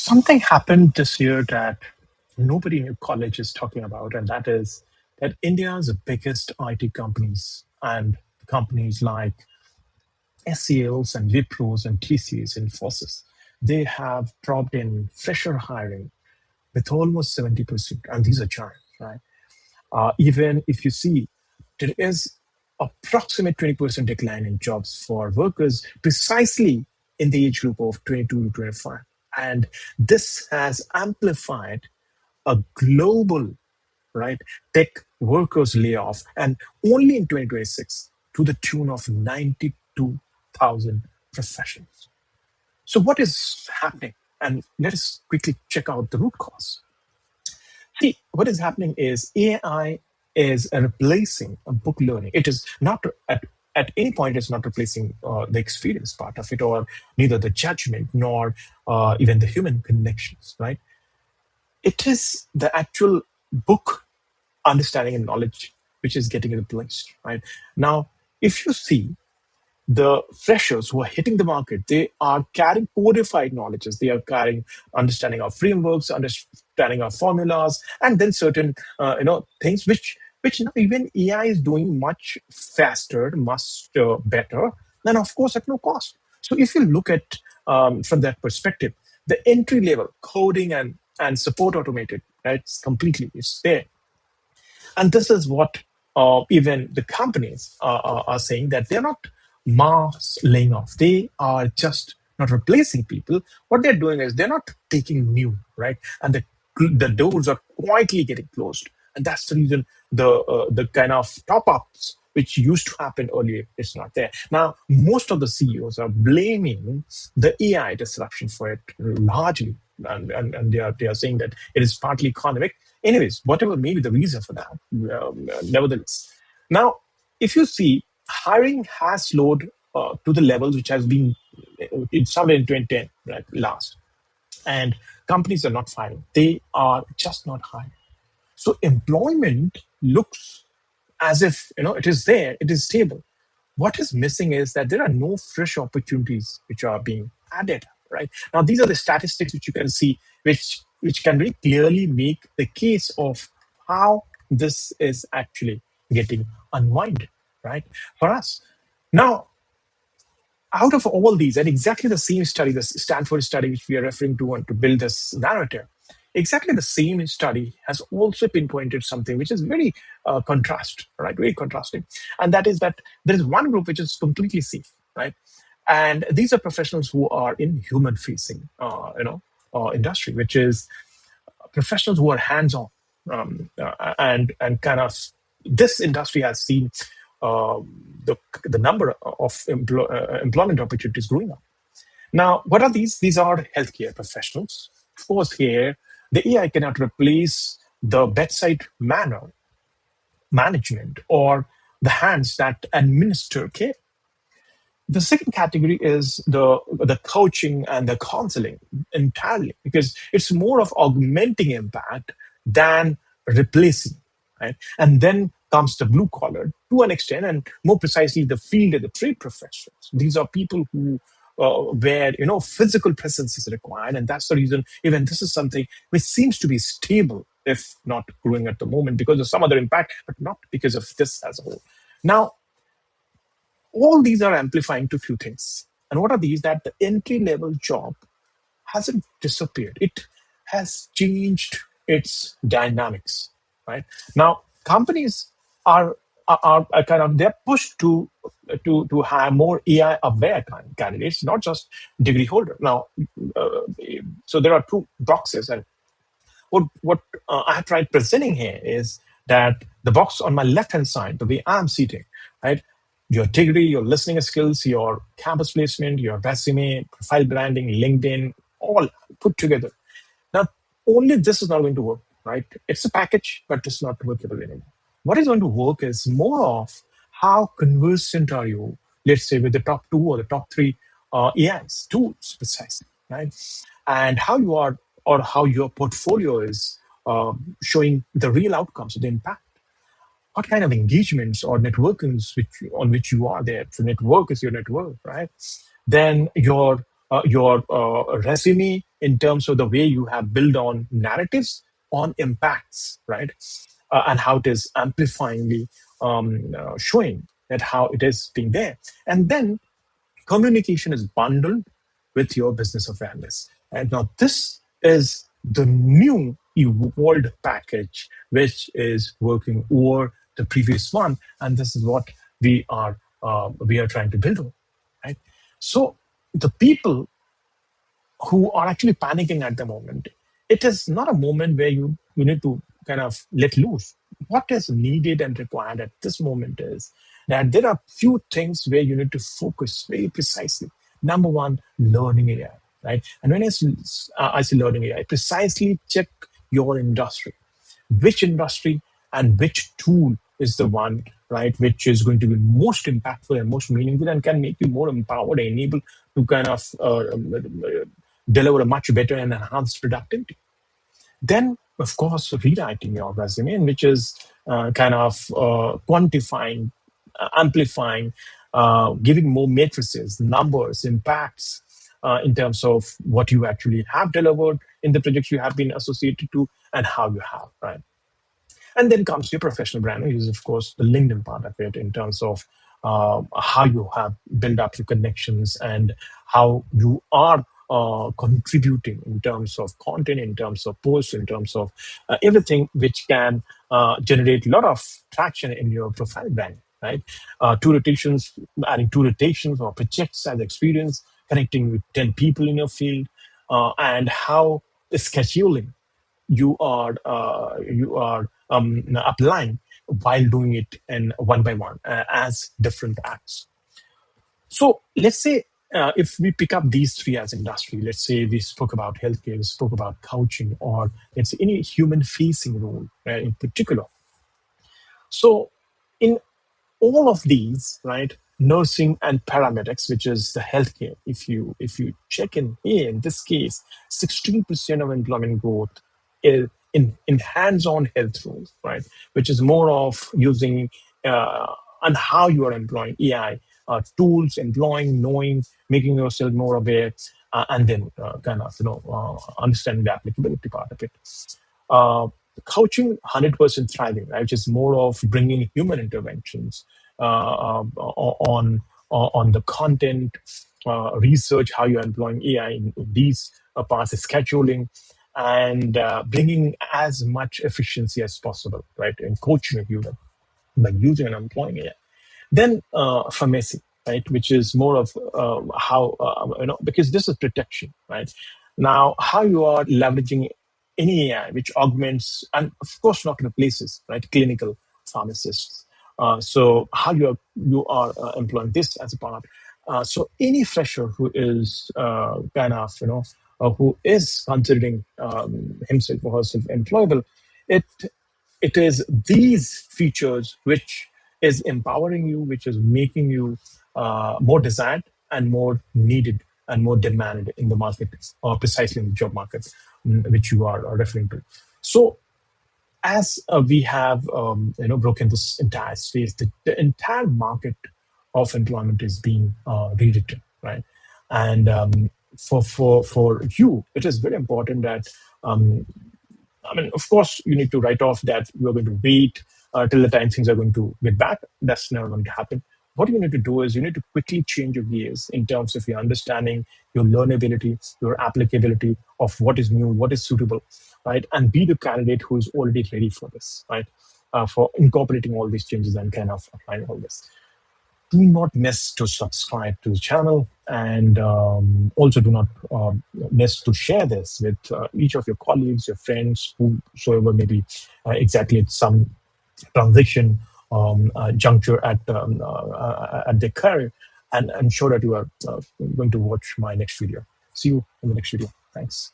Something happened this year that nobody in your college is talking about, and that is that India's biggest IT companies and companies like SELs and Wipros and TCS, Infosys, they have dropped in fresher hiring with almost 70%. And these are giants, right? Even if you see, there is approximate 20% decline in jobs for workers precisely in the age group of 22 to 25. And this has amplified a global, right, tech workers layoff, and only in 2026 to the tune of 92,000 professionals. So what is happening? And let us quickly check out the root cause. See, what is happening is AI is replacing book learning. It is not at any point it's not replacing the experience part of it, or neither the judgment nor even the human connections, right? It is the actual book understanding and knowledge which is getting replaced, right? Now, if you see the freshers who are hitting the market, they are carrying codified knowledges. They are carrying understanding of frameworks, understanding of formulas, and then certain things which now even AI is doing much faster, much better, and of course at no cost. So if you look at from that perspective, the entry level coding and support automated, right? It's there. And this is what even the companies are saying, that they're not mass laying off. They are just not replacing people. What they're doing is they're not taking new, right? And the doors are quietly getting closed. And that's the reason the kind of top ups which used to happen earlier is not there. Now, most of the CEOs are blaming the AI disruption for it largely. And they are saying that it is partly economic. Anyways, whatever may be the reason for that, nevertheless. Now, if you see, hiring has slowed to the levels which has been somewhere in 2010, right, last. And companies are not firing. They are just not hiring. So employment looks as if it is there, it is stable. What is missing is that there are no fresh opportunities which are being added. Right now, these are the statistics which you can see, which can very clearly make the case of how this is actually getting unwind, right, for us. Now, out of all these, and exactly the same study, the Stanford study which we are referring to and to build this narrative, exactly the same study has also pinpointed something which is very very contrasting. And that is that there is one group which is completely safe, right? And these are professionals who are in human facing, industry, which is professionals who are hands on, and kind of this industry has seen the number of employment opportunities growing up. Now, what are these? These are healthcare professionals. Of course, here the AI cannot replace the bedside management or the hands that administer care. The second category is the coaching and the counseling entirely, because it's more of augmenting impact than replacing, right? And then comes the blue collar to an extent, and more precisely the field and the trade professionals. These are people who where physical presence is required, and that's the reason even this is something which seems to be stable, if not growing at the moment, because of some other impact, but not because of this as a whole. Now, all these are amplifying to few things. And what are these? That the entry level job hasn't disappeared. It has changed its dynamics, right? Now, companies are kind of, they're pushed to have more AI aware candidates, not just degree holder. Now, so there are two boxes, and what I have tried presenting here is that the box on my left hand side, the way I'm seating, right? Your degree, your listening skills, your campus placement, your resume, profile branding, LinkedIn, all put together. Now, only this is not going to work, right? It's a package, but it's not workable anymore. What is going to work is more of how conversant are you, let's say, with the top two or the top three AIs, tools precisely, right? And how you are, or how your portfolio is showing the real outcomes, the impact. What kind of engagements or networkings on which you are there. So network is your network, right? Then your your resume in terms of the way you have built on narratives, on impacts, right? And how it is amplifyingly showing that how it is being there. And then communication is bundled with your business awareness. And now this is the new evolved package, which is working over the previous one. And this is what we are trying to build on, right? So the people who are actually panicking at the moment, it is not a moment where you need to kind of let loose. What is needed and required at this moment is that there are few things where you need to focus very precisely. Number one, learning AI, right? And when I say learning AI, precisely check your industry, which industry and which tool is the one, right, which is going to be most impactful and most meaningful and can make you more empowered and able to kind of deliver a much better and enhanced productivity. Then, of course, rewriting your resume, which is kind of quantifying, amplifying, giving more matrices, numbers, impacts in terms of what you actually have delivered in the projects you have been associated to and how you have, right? And then comes your professional branding, which is, of course, the LinkedIn part of it in terms of how you have built up your connections and how you are contributing in terms of content, in terms of posts, in terms of everything which can generate a lot of traction in your profile brand, right? Two rotations, adding two rotations or projects as experience, connecting with 10 people in your field, and how scheduling you are applying while doing it in one by one as different acts. So let's say if we pick up these three as industry, let's say we spoke about healthcare, we spoke about coaching, or let's say any human facing role in particular. So in all of these, right, nursing and paramedics, which is the healthcare, if you check in here, in this case, 16% of employment growth is in hands-on health roles, right, which is more of using and how you are employing AI tools, employing, knowing, making yourself more aware, and then kind of understanding the applicability part of it. Uh, Coaching 100% thriving, right, which is more of bringing human interventions on the content, research, how you're employing AI in these parts, scheduling, and bringing as much efficiency as possible, right, in coaching a human by using and employing AI. Then pharmacy, right, which is more of how because this is protection, right? Now, how you are leveraging any AI which augments and of course not replaces, right, clinical pharmacists. So how you are employing this as a part. So any fresher who is kind of who is considering himself or herself employable, it it is these features which is empowering you, which is making you more desired and more needed and more demanded in the market, or precisely in the job market, which you are referring to. So as we have broken this entire space, the entire market of employment is being rewritten, right? And for you, it is very important that I mean, of course, you need to write off that you are going to wait till the time things are going to get back. That's never going to happen. What you need to do is you need to quickly change your gears in terms of your understanding, your learnability, your applicability of what is new, what is suitable, right? And be the candidate who is already ready for this, right? For incorporating all these changes and kind of applying all this. Do not miss to subscribe to the channel, and also do not miss to share this with each of your colleagues, your friends, whosoever may be exactly at some transition juncture at their career, and I'm sure that you are going to watch my next video. See you in the next video. Thanks.